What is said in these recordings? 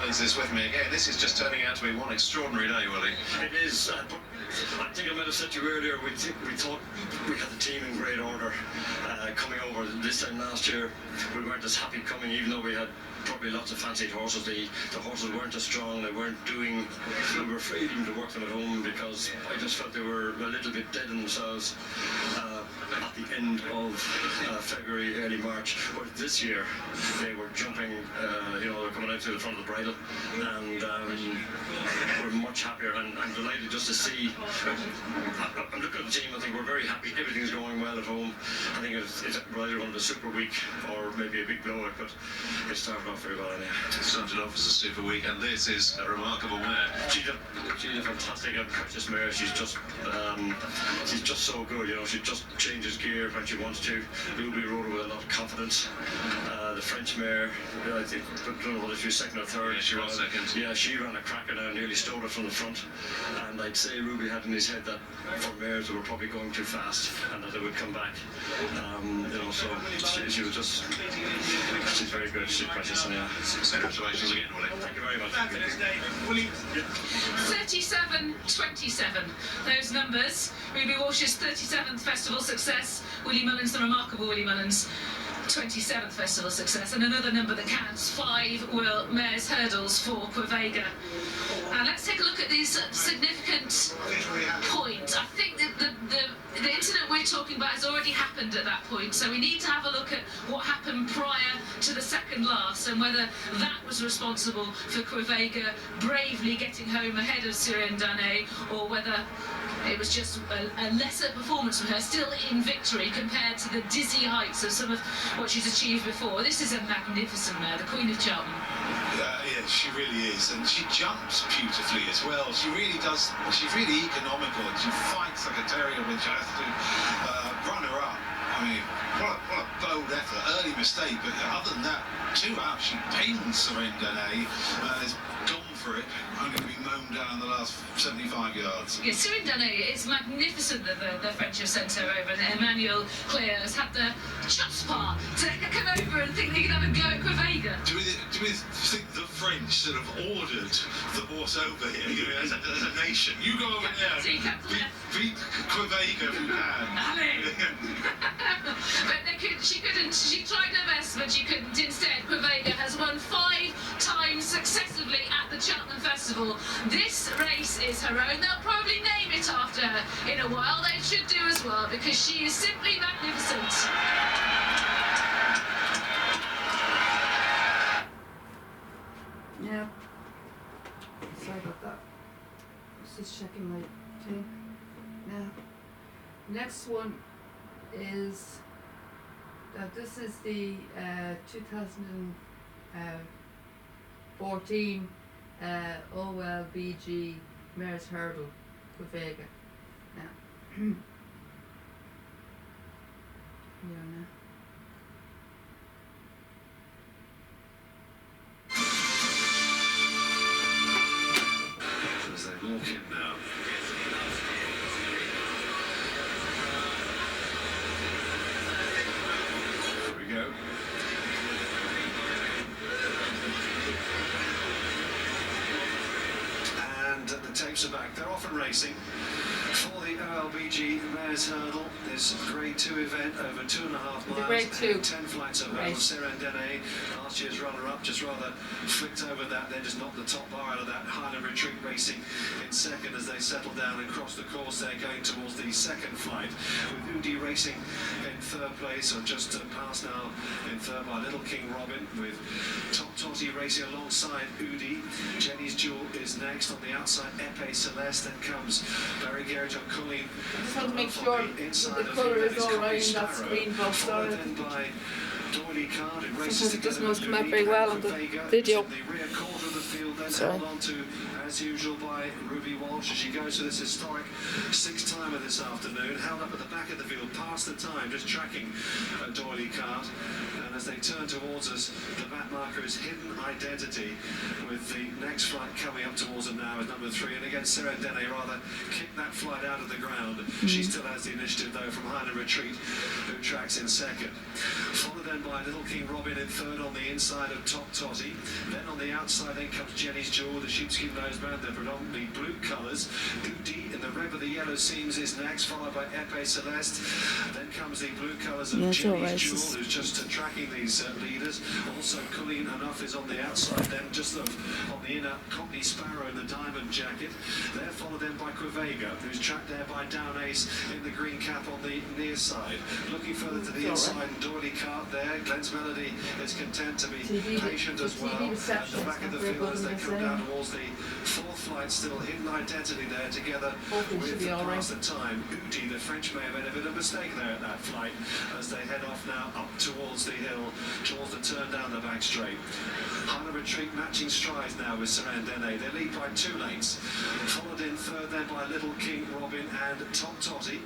Mullins is with me again. This is just turning out to be one extraordinary day, Willie. It is. I think I might have said to you earlier, we thought we had the team in great order coming over. This time last year, we weren't as happy coming, even though we had probably lots of fancied horses. The horses weren't as strong. They weren't doing. We were afraid even to work them at home because I just felt they were a little bit dead in themselves at the end of February, early March. But this year, they were jumping. They're coming out to the front of the bridle, and we're much happier. And I'm delighted just to see. I'm looking at the team. I think we're very happy. Everything's going well at home. I think it's either going to be a super week or maybe a big blowout, but it started off very well. It started off as a super week, and this is a remarkable mare. She's a fantastic and precious mare. She's just so good. She just changes gear when she wants to. Ruby rode her with a lot of confidence. The French mare, I think, I don't know whether she was second or third. Yeah, she was second. Yeah, she ran a cracker now, nearly stole it from the front. And I'd say Ruby had in his head that for mares that were probably going too fast and that they would come back. So she was just, she's very good. She's precious. And Congratulations again, Willie. Thank you very much. 37-27. Those numbers. Ruby Walsh's 37th festival success. Willie Mullins, the remarkable Willie Mullins, 27th festival success, and another number that counts, 5 World Mares Hurdles for QUEVEGA. Let's take a look at these significant points. I think that the incident we're talking about has already happened at that point, so we need to have a look at what happened prior to the second last and whether that was responsible for QUEVEGA bravely getting home ahead of Sirendane, or whether it was just a lesser performance from her, still in victory compared to the dizzy heights of some of what she's achieved before. This is a magnificent mare, the Queen of Cheltenham. Yeah, she really is, and she jumps beautifully as well. She really does. She's really economical, and she fights like a terrier when she has to run her up. I mean, what a bold effort. Early mistake, but other than that, 2 out. She pins Sirendane. Has gone for it. Only to be mown down the last 75 yards. Yeah, Sirendane, it's magnificent that the French have sent her over, and Emmanuel Claire has had the chutzpah to come over and think they can have a go at QUEVEGA. Do we think the French sort of ordered the horse over here, as a nation? You go over there, beat QUEVEGA if you can. But she couldn't. She tried her best, but she couldn't. Instead, QUEVEGA has won 5 times successively at the Cheltenham Festival. This race is her own. They'll probably name it after her in a while. They should do as well, because she is simply magnificent. Yeah. Sorry about that. I was just checking my thing. Now, next one is this is the 2014 OLBG Mares Hurdle QUEVEGA. Now, here now. As they walk in now. There we go. And the tapes are back. They're often racing for the OLBG Mares Hurdle, this Grade 2 event over 2.5 miles. Grade 2. 10 flights of hurdle. Sirendane, last year's runner-up, just rather flicked over that, then just knocked the top bar out of that. Highland Retreat racing in second as they settle down and cross the course. They're going towards the second flight, with Udi racing in third place, or just past now in third by Little King Robin, with Top Totty racing alongside Udi. Jenny's Jewel is next on the outside. Epee Celeste, then comes Barry Garrett on Colleen. I just want to make sure that the colour is alright in that screen box. Sorry. Sometimes it doesn't always come out very well on the video. Sorry. As usual by Ruby Walsh as she goes to this historic 6th timer this afternoon, held up at the back of the field past the time, just tracking a doily cart. And as they turn towards us, the map marker is Hidden Identity, with the next flight coming up towards them now is number 3. And again, Sirendane rather kicked that flight out of the ground. She still has the initiative though from Highland Retreat, who tracks in second. Followed then then by Little King Robin in third on the inside of Top Totty. Then on the outside then comes Jenny's Jewel, the sheepskin noseband, the predominantly blue colours. Udi in the red with the yellow seams is next, followed by Epee Celeste. Then comes the blue colours of Jenny's Jewel, who's just tracking these leaders. Also Colleen Enough is on the outside, then just on the inner Cockney Sparrow in the diamond jacket. They're followed then by QUEVEGA, who's tracked there by Down Ace in the green cap on the near side. Looking further to the inside, Doily Cart there. Glenn's Melody is content to be patient as well. At the back of the field as they come down towards the fourth flight, still Hidden Identity there together with Past the Time. Udi, the French, may have made a bit of a mistake there at that flight as they head off now up towards the hill, towards the turn down the back straight. Higher Retreat matching strides now with Serendene. They lead by 2 lengths. Followed in third then by Little King Robin and Top Totty.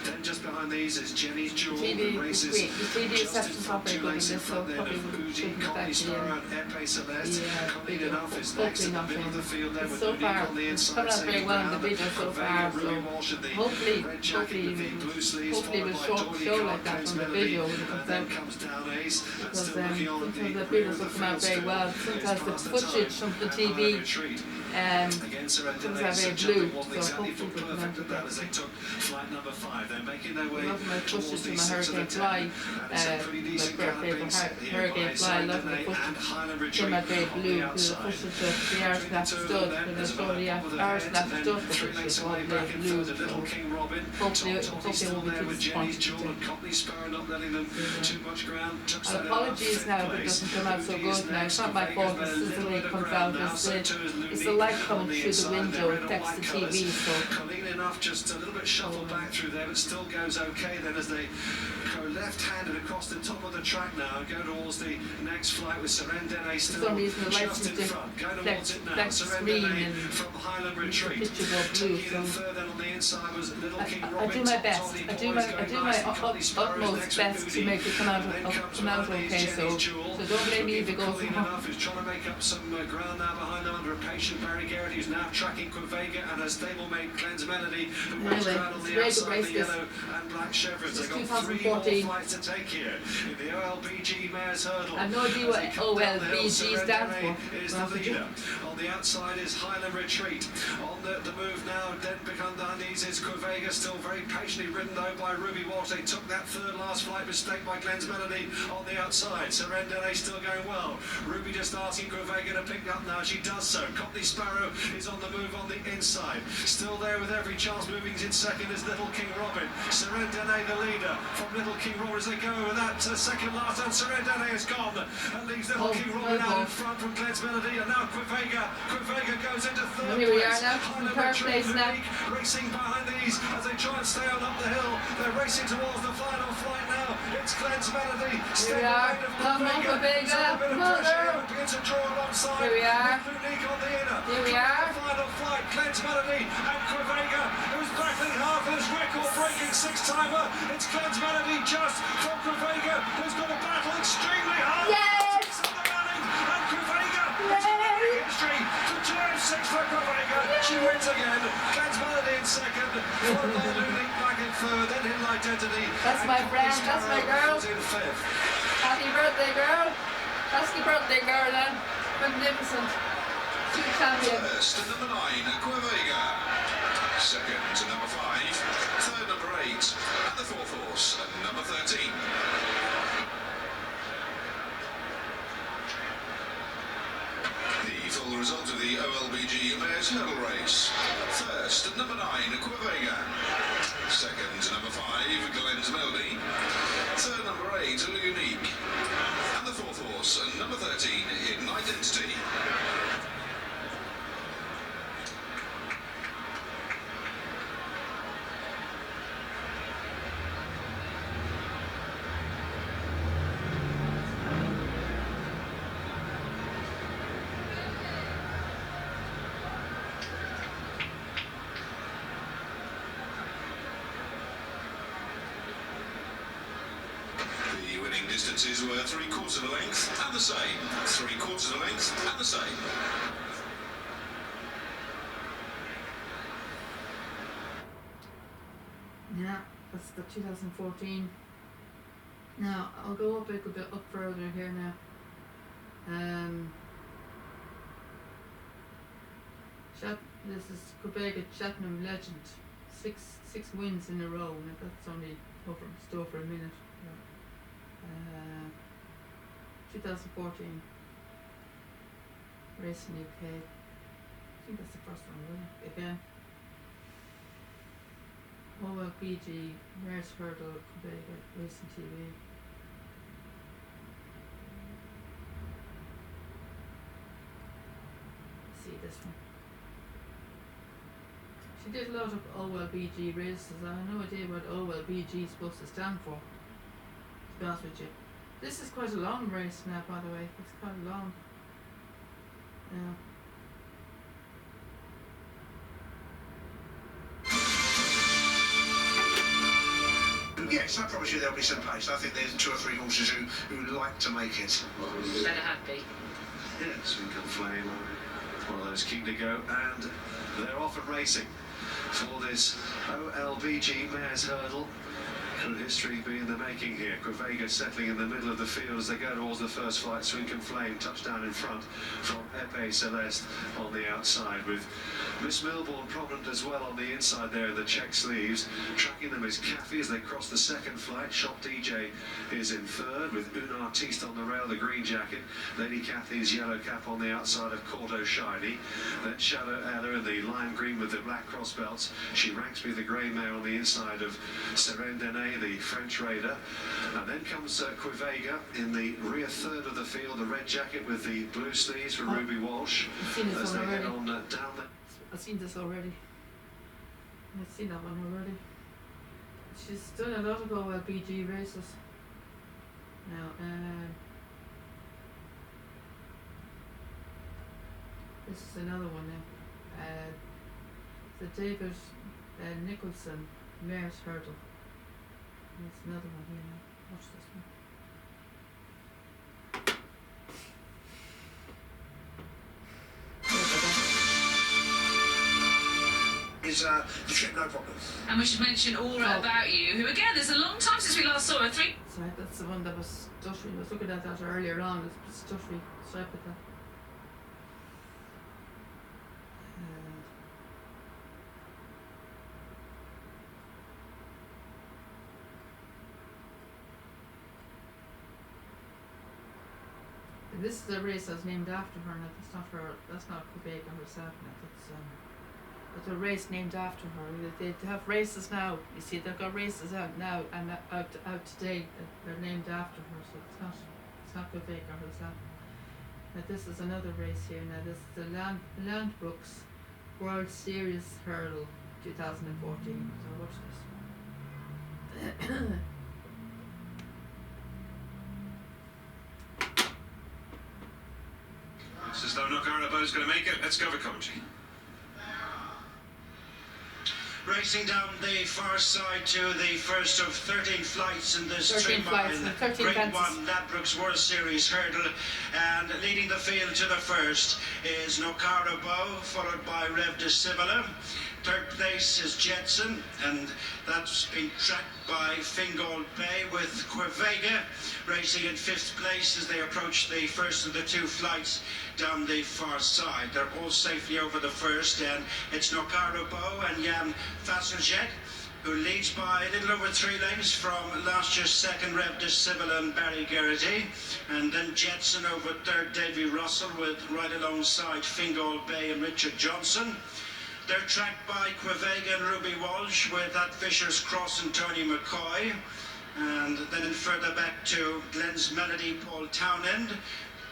Then just behind these is Jenny's Jewel, who races just in front, 2 lengths in front then of Udi, Cockney Sparrow and Epee Celeste. Colleen Enough is next in the middle of the field there with Unique on the inside. Very well in the video so far, so hopefully we'll show like that on the video when it comes out. Because sometimes the videos will come out very well. Sometimes the footage from the TV comes out very blue, so hopefully we'll come out with that. As they took flight number 5, they're making their way Love my towards pushes the from my centre of the Hurricane town. Fly, my favourite Hurricane Fly. Love my pushes from my very blue, the pushes of the Arsenal stud, and it's all the Arsenal stud, which is all very blue. So hopefully it won't be too disappointing. Apologies now if it doesn't come out so good now. It's not my fault, this is the way it comes out. It's the light coming through the window, it affects the TV, so... Colleen Enough just a little bit shuffled back through there, but still goes okay then as they go left-handed across the top of the track now and go towards the next flight with Serendene still just in front. Going towards it now, Serendene from Highland Retreat. Taking it in third then on the inside was Little King Robin. I do my best. I do my utmost best to make it come out okay. So don't blame me if it goes wrong. Who's trying to make up some ground now behind them under a patient Barry Garrett, who's now tracking QUEVEGA and her stablemate Glenn's Melody, who runs around on the outside the yellow and black chevrons. They've got 3 more flights to take here in the OLBG Mares Hurdle. I have no idea what OLBG stands for. Is the leader. On the outside is Highland Retreat. On the move now, then behind these is QUEVEGA, still very patiently ridden though by Ruby Walsh. They took that third last flight mistake by Glenn's Melody on the outside. Serendene still going well. Ruby just asking QUEVEGA to pick up now. She does so. Cockney Sparrow is on the move on the inside. Still there with every chance, moving in second is Little King Robin. Serendene the leader from Little King Robin as they go with that second last, and Serendene is gone. That leaves Little King Robin out in front from Glenn's Melody, and now QUEVEGA goes into third Here we place. are now, in third place now. Racing behind these as they try and stay on up the hill. They're racing towards the final flight now. It's Glenn's Melody. Here we are. Come on, QUEVEGA. Come on, girl. Here we are. Here we are. Final flight, Glenn's Melody and QUEVEGA, who's battling hard for this record-breaking 6-timer. It's Glenn's Melody just from QUEVEGA, who's got to battle extremely hard. Yes! And QUEVEGA, history to 206 for QUEVEGA. She wins again. Glenn's Melody in second, followed by Lunik back in third, then Hidden Identity. That's my friend, that's my girl. In fifth. Happy birthday, girl. Happy birthday, girl, then. Magnificent. Champion. First to number 9, QUEVEGA. Second to number 5. Third, number 8. And the fourth horse, number 13. The full result of the OLBG Mares Hurdle Race. First, number 9, QUEVEGA. Second, number 5, Glenn's Melody. Third, number 8, Unique. And the fourth horse, number 13, Hidden Identity. The winning distances were 3/4 of a length and the same. 3/4 of a length and the same. Yeah, that's the 2014 Now, I'll go up a bit up further here now. This is QUEVEGA Cheltenham Legend. Six wins in a row. Now that's only over a minute. 2014 Racing UK. I think that's the first one, really. Again. OLPG, Mares Hurdle, QUEVEGA Racing TV. See this one. She did a lot of OLBG races. I have no idea what OLBG is supposed to stand for, to be honest with you. This is quite a long race now, by the way. It's quite long. Yeah. Yes, I promise you there'll be some pace. I think there's 2 or 3 horses who like to make it. Better have be. Yeah, Swing and Flame, one of those keen to go, and they're off and racing for this OLBG Mares Hurdle. Could history be in the making here? QUEVEGA settling in the middle of the field as they go towards the first flight. Swing and Flame touchdown in front from Epée Celeste on the outside, with Miss Milbourne prominent as well on the inside there in the check sleeves. Tracking them is Caffey as they cross the second flight. Shop DJ is in third, with Une Artiste on the rail, the green jacket. Lady Cathy's yellow cap on the outside of Cordo Shiny. Then Shadow Ella in the lime green with the black cross belts. She ranks with the grey mare on the inside of Serene Dene, the French raider. And then comes QUEVEGA in the rear third of the field, the red jacket with the blue sleeves for Ruby Walsh as they head on down the... I've seen this already. I've seen that one already. She's done a lot of OLBG races. Now, this is another one now. The David Nicholson Mares Hurdle. There's another one here now. Watch this one. Is the trip no problem? And we should mention Aura About You, who again, there's a long time since we last saw her. Sorry, that's the one that was stuttery. I was looking at that earlier on. It's stuttery. Sorry about that. This is a race that's named after her. Now, that's not her. That's not QUEVEGA herself. Now, that's a race named after her. They have races now. You see, they've got races out now and out today. They're named after her. So it's not QUEVEGA herself. Now this is another race here. Now this is the Landbrooks World Series Hurdle 2014. So watch this. It's as though Nokarabow's going to make it. Let's go for commentary. Racing down the far side to the first of 13 flights in this 13 flights, 13 Grade fences. 1 Ladbrokes World Series Hurdle, and leading the field to the first is Nokarabo, followed by Rev de Civila. Third place is Jetson, and that's been tracked by Fingal Bay, with QUEVEGA racing in 5th place as they approach the first of the 2 flights down the far side. They're all safely over the first, and it's Nokarabo and Jan Fasseljet who leads by a little over 3 lengths from last year's second Rev de Civila and Barry Geraghty, and then Jetson over third, Davy Russell, with right alongside Fingal Bay and Richard Johnson. They're tracked by QUEVEGA and Ruby Walsh, with at Fisher's Cross and Tony McCoy. And then further back to Glenn's Melody, Paul Townend,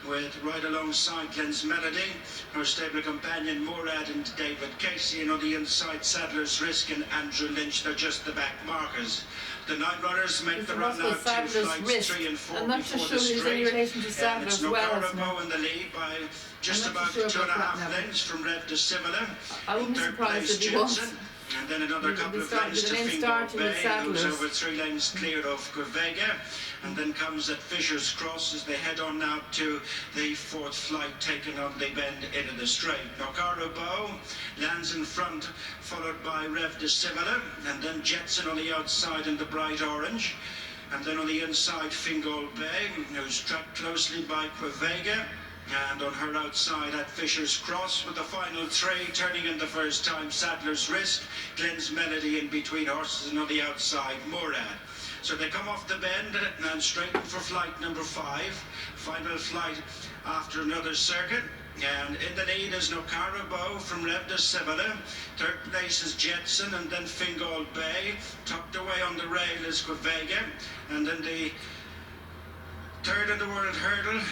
with right alongside Glenn's Melody, her stable companion Murad and David Casey, and on the inside Sadler's Risk and Andrew Lynch. They're just the back markers. The 9 runners make the run out to flights 3 and 4 I'm not before sure the there's any straight. relation to Sadler as well as Nokarabo in the lead by just about 2.5 lengths from Rev de Civila. I wouldn't be Third surprised place if he was. Jensen. And then another couple of start- lengths to the name Fingal starting with Bay, who's Sadler's. over 3 lengths clear of QUEVEGA. And then comes at Fisher's Cross as they head on now to the 4th flight, taken on the bend into the straight. Nokarabo lands in front, followed by Rev de Civila, and then Jetson on the outside in the bright orange. And then on the inside, Fingal Bay, who's tracked closely by QUEVEGA. And on her outside at Fisher's Cross with the final three, turning in the first time, Sadler's Risk, Glenn's Melody in between horses, and on the outside, Murad. So they come off the bend and straighten for flight number 5. Final flight after another circuit. And in the lead is Nocarabo from Rev de Sevilla. Third place is Jetson, and then Fingal Bay. Tucked away on the rail is QUEVEGA. And then the third in the World Hurdle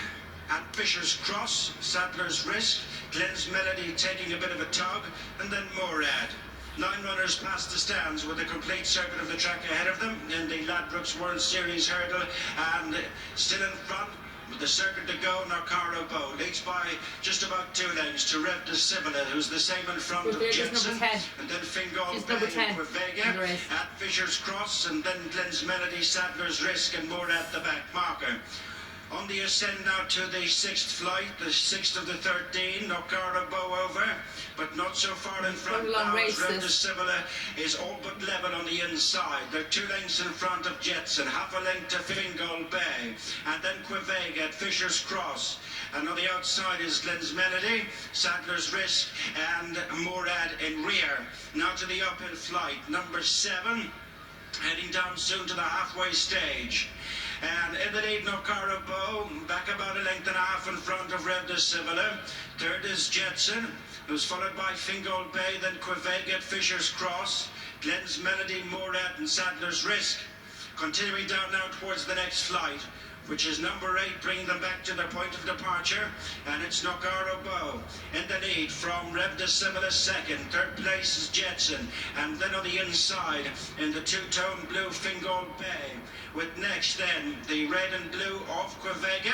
at Fisher's Cross, Sadler's Risk, Glenn's Melody taking a bit of a tug, and then Murad. 9 runners past the stands with a complete circuit of the track ahead of them in the Ladbrokes World Series Hurdle, and still in front with the circuit to go, Nocarabo leads by just about 2 lengths to Rev de Sevilla, who's the same in front of Jetson, and then Fingal Bay and QUEVEGA at Fisher's Cross, and then Glenn's Melody, Sadler's Risk, and Murad the back marker. On the ascent now to the 6th flight, the 6th of the 13, Nocarabo over, but not so far in front now as Rev de Sevilla is all but level on the inside. They're 2 lengths in front of Jetson, half a length to Fingal Bay, and then QUEVEGA at Fisher's Cross. And on the outside is Glenn's Melody, Sadler's Risk, and Murad in rear. Now to the uphill flight, number 7, heading down soon to the halfway stage. And in the lead, Nocarabo, back about a length and a half in front of Rev de Sevilla. Third is Jetson, who's followed by Fingal Bay, then QUEVEGA at Fisher's Cross, Glenn's Melody, Murad, and Sadler's Risk. Continuing down now towards the next flight, which is number 8, bringing them back to their point of departure, and it's Nocarabo in the lead from Rev de Sevilla second. Third place is Jetson, and then on the inside in the 2-tone blue, Fingal Bay, with next then the red and blue of QUEVEGA.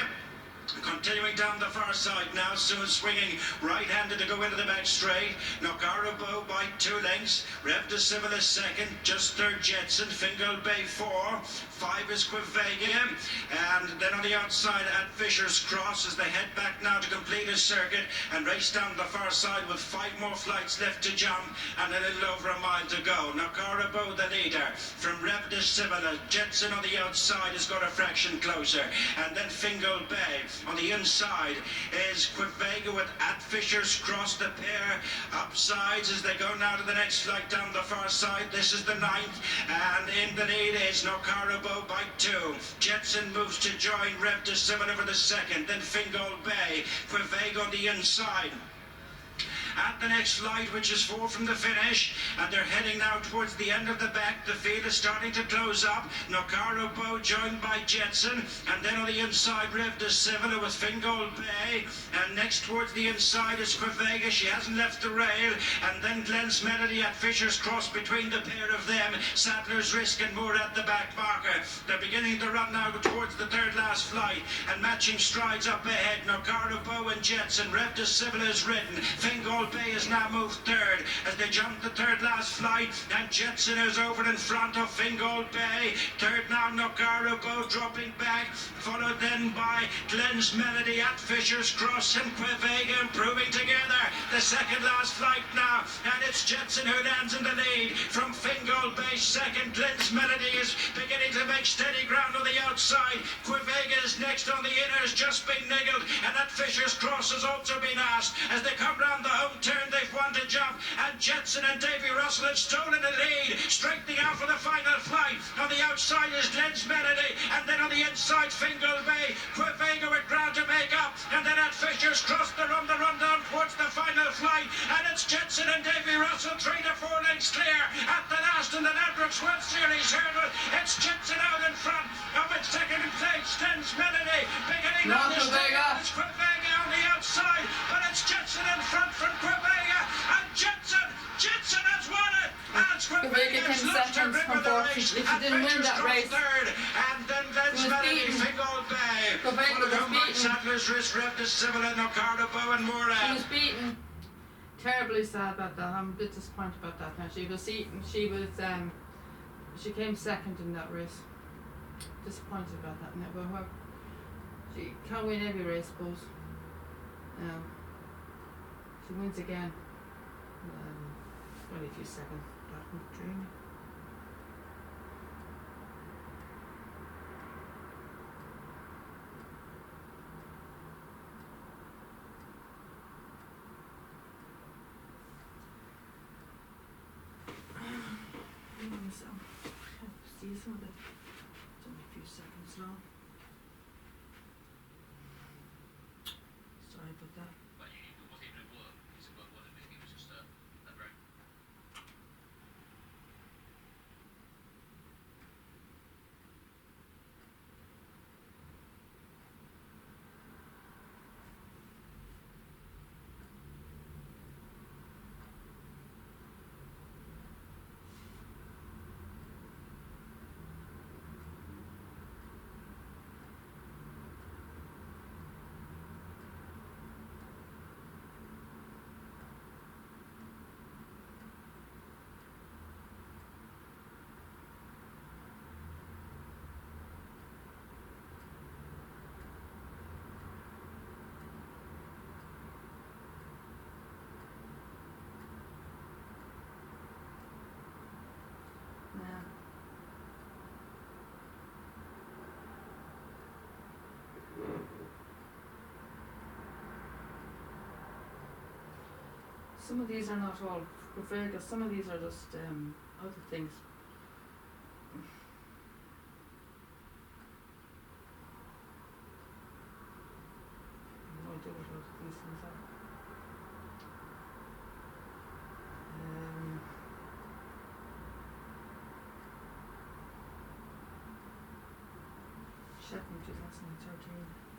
Continuing down the far side now, soon swinging right-handed to go into the back straight. Nocarabo by 2 lengths. Rev de Sevilla second, just third Jetson. Fingal Bay 4. 5 is QUEVEGA. And then on the outside at Fisher's Cross as they head back now to complete a circuit and race down the far side with 5 more flights left to jump and a little over a mile to go. Nocarabo the leader from Rev de Sevilla. Jetson on the outside has got a fraction closer. And then Fingal Bay. On the inside is QUEVEGA with at Fisher's Cross, the pair upsides as they go now to the next flight down the far side. This is the 9th, and in the lead is Nocarabo by 2. Jetson moves to join Rev de Sevilla for the second, then Fingal Bay, QUEVEGA on the inside. At the next flight, which is 4 from the finish, and they're heading now towards the end of the back. The field is starting to close up. Nocarabo joined by Jetson, and then on the inside, Rev de Sevilla with Fingal Bay, and next towards the inside is QUEVEGA. She hasn't left the rail, and then Glenn's Melody at Fisher's Cross between the pair of them. Sadler's Risk and Murad at the back marker. They're beginning to run now towards the third last flight, and matching strides up ahead. Nocarabo and Jetson. Rev de Sevilla is ridden. Fingal Bay has now moved third as they jump the third last flight, and Jetson is over in front of Fingal Bay. Third now Nocarabo dropping back, followed then by Glenn's Melody at Fisher's Cross and QUEVEGA improving together. The second last flight now, and it's Jetson who lands in the lead from Fingal Bay second. Glenn's Melody is beginning to make steady ground on the outside. QUEVEGA is next on the inners, just been niggled, and at Fisher's Cross has also been asked as they come round the home turn. They've won to jump, and Jetson and Davy Russell have stolen the lead, straightening out for the final flight. On the outside is Glenn's Melody, and then on the inside Fingal Bay. QUEVEGA with ground to make up, and then at Fisher's Cross they're on the run down towards the final flight, and it's Jetson and Davy Russell 3 to 4 lengths clear at the last in the Ladbrokes World Series Hurdle. It's Jetson out in front of its second place. Glenn's Melody beginning on this day. It's QUEVEGA on the outside, but it's Jetson in front from QUEVEGA, and Jetson has won it. And QUEVEGA came second, unfortunately. She didn't win that race. Third, and then Glenn's Melody, Fingal Bay. QUEVEGA was beaten. Sadler's Risk, Rev de Sevilla, Nocarabo, and Murad. She was beaten. Terribly sad about that. I'm a bit disappointed about that now. She was eaten. She came second in that race. Disappointed about that now, but she can't win every race, I suppose. She wins again. Only a few seconds. That was dreamy. so see some of the, it's only a few seconds long. Sorry about that. But it wasn't even a work. It wasn't a big, it was just a break. Yeah. Some of these are not all QUEVEGA, some of these are just other things. No idea what these things are. Shetland 2013.